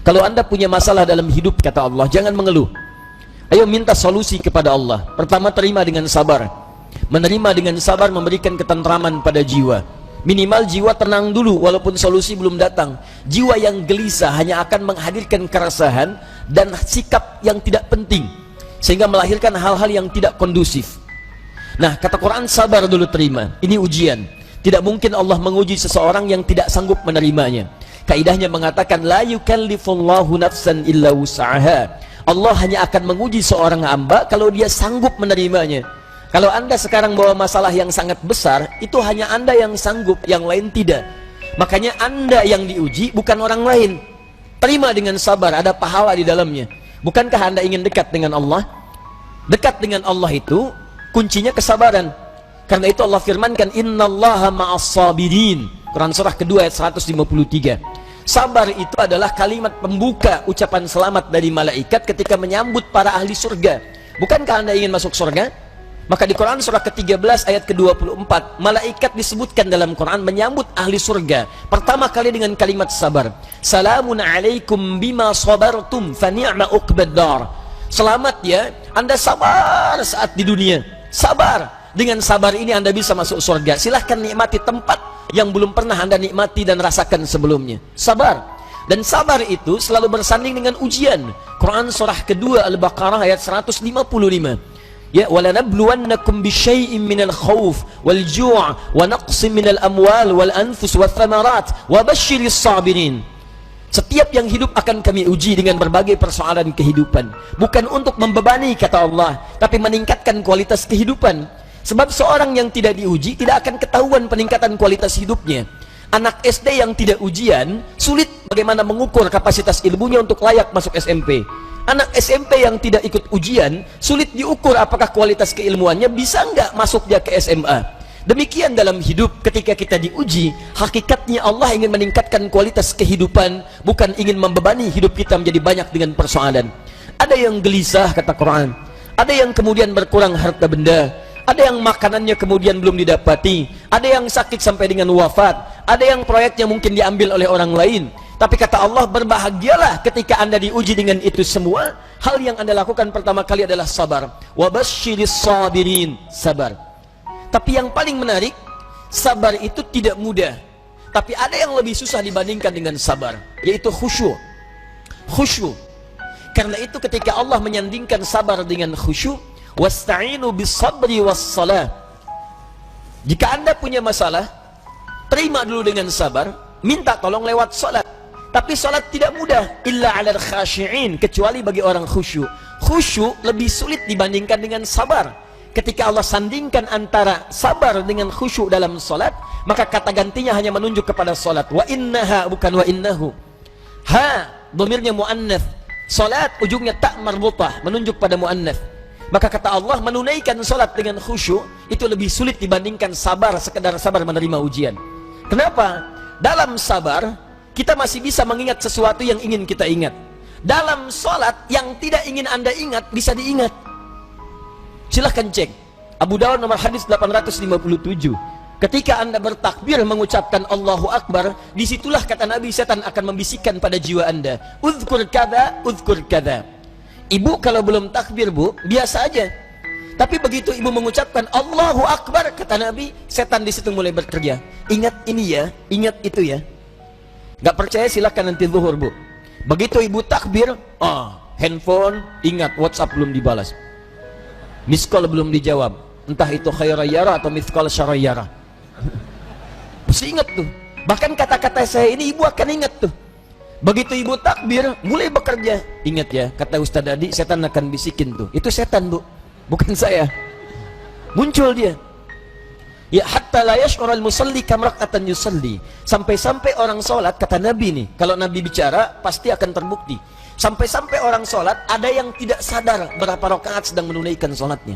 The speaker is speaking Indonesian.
Kalau Anda punya masalah dalam hidup, kata Allah, jangan mengeluh. Ayo minta solusi kepada Allah. Pertama, terima dengan sabar. Menerima dengan sabar memberikan ketentraman pada jiwa. Minimal jiwa tenang dulu walaupun solusi belum datang. Jiwa yang gelisah hanya akan menghadirkan keresahan dan sikap yang tidak penting, sehingga melahirkan hal-hal yang tidak kondusif. Nah, kata Quran, sabar dulu, terima. Ini ujian. Tidak mungkin Allah menguji seseorang yang tidak sanggup menerimanya. Kaidahnya mengatakan, la yukallifullahu nafsan illa wus'aha. Allah hanya akan menguji seorang hamba kalau dia sanggup menerimanya. Kalau Anda sekarang bawa masalah yang sangat besar, itu hanya Anda yang sanggup, yang lain tidak. Makanya Anda yang diuji, bukan orang lain. Terima dengan sabar, ada pahala di dalamnya. Bukankah Anda ingin dekat dengan Allah? Dekat dengan Allah itu kuncinya kesabaran. Karena itu Allah firmankan, innallaha ma'as sabirin. Quran surah kedua ayat 153. Sabar itu adalah kalimat pembuka ucapan selamat dari malaikat ketika menyambut para ahli surga. Bukankah Anda ingin masuk surga? Maka di Quran surah ke-13 ayat ke-24, malaikat disebutkan dalam Quran menyambut ahli surga pertama kali dengan kalimat sabar. Salamun alaikum bima sabartum fa ni'ma uqbaddar. Selamat ya, Anda sabar saat di dunia. Sabar. Dengan sabar ini Anda bisa masuk surga. Silahkan nikmati tempat yang belum pernah Anda nikmati dan rasakan sebelumnya. Sabar. Dan sabar itu selalu bersanding dengan ujian. Quran surah kedua Al-Baqarah ayat 155. Ya, walanabluwannakum bisyai'in minal khauf wal ju' wa naqsin minal amwal wal anfus wath thamarat wa basyiris sabirin. Setiap yang hidup akan kami uji dengan berbagai persoalan kehidupan, bukan untuk membebani, kata Allah, tapi meningkatkan kualitas kehidupan. Sebab seorang yang tidak diuji tidak akan ketahuan peningkatan kualitas hidupnya. Anak SD yang tidak ujian sulit bagaimana mengukur kapasitas ilmunya untuk layak masuk SMP. Anak SMP yang tidak ikut ujian sulit diukur apakah kualitas keilmuannya bisa nggak masuk dia ke SMA. Demikian dalam hidup, ketika kita diuji, hakikatnya Allah ingin meningkatkan kualitas kehidupan, bukan ingin membebani hidup kita menjadi banyak dengan persoalan. Ada yang gelisah, kata Quran. Ada yang kemudian berkurang harta benda. Ada yang makanannya kemudian belum didapati. Ada yang sakit sampai dengan wafat. Ada yang proyeknya mungkin diambil oleh orang lain. Tapi kata Allah, berbahagialah ketika Anda diuji dengan itu semua. Hal yang Anda lakukan pertama kali adalah sabar. Wa basyiris sabirin, sabar. Tapi yang paling menarik, sabar itu tidak mudah. Tapi ada yang lebih susah dibandingkan dengan sabar, yaitu khusyuk. Khusyuk. Karena itu ketika Allah menyandingkan sabar dengan khusyuk, wasta'inu bis sabri was salah. Jika Anda punya masalah, terima dulu dengan sabar, minta tolong lewat salat. Tapi salat tidak mudah, illa 'alal khashi'in, kecuali bagi orang khusyuk. Khusyuk lebih sulit dibandingkan dengan sabar. Ketika Allah sandingkan antara sabar dengan khusyuk dalam salat, maka kata gantinya hanya menunjuk kepada salat. Wa innaha, bukan wa innahu. Ha, dhamirnya muannats. Salat ujungnya tak marbutah, menunjuk pada muannats. Maka kata Allah, menunaikan salat dengan khusyuk itu lebih sulit dibandingkan sabar, sekedar sabar menerima ujian. Kenapa? Dalam sabar kita masih bisa mengingat sesuatu yang ingin kita ingat. Dalam salat yang tidak ingin Anda ingat bisa diingat. Silahkan cek Abu Dawud nomor hadis 857. Ketika Anda bertakbir mengucapkan Allahu Akbar, disitulah kata Nabi, setan akan membisikkan pada jiwa Anda, uzkur kada, uzkur kada. Ibu kalau belum takbir, Bu, biasa aja. Tapi begitu ibu mengucapkan Allahu Akbar, kata Nabi, setan di situ mulai bekerja. Ingat ini ya, ingat itu ya. Gak percaya silahkan nanti zuhur, Bu. Begitu ibu takbir, handphone, ingat WhatsApp belum dibalas, miss call belum dijawab, entah itu khairayara atau miss call syarayara. Mesti ingat tuh. Bahkan kata-kata saya ini ibu akan ingat tuh. Begitu ibu takbir, mulai bekerja. Ingat ya, kata Ustaz Adi, setan akan bisikin tuh. Itu setan, Bu, bukan saya. Muncul dia. Ya, hatta la yash'ural musalli kam rak'atan yusalli. Sampai-sampai orang sholat, kata Nabi nih, kalau Nabi bicara pasti akan terbukti. Sampai-sampai orang sholat ada yang tidak sadar berapa rakaat sedang menunaikan sholatnya.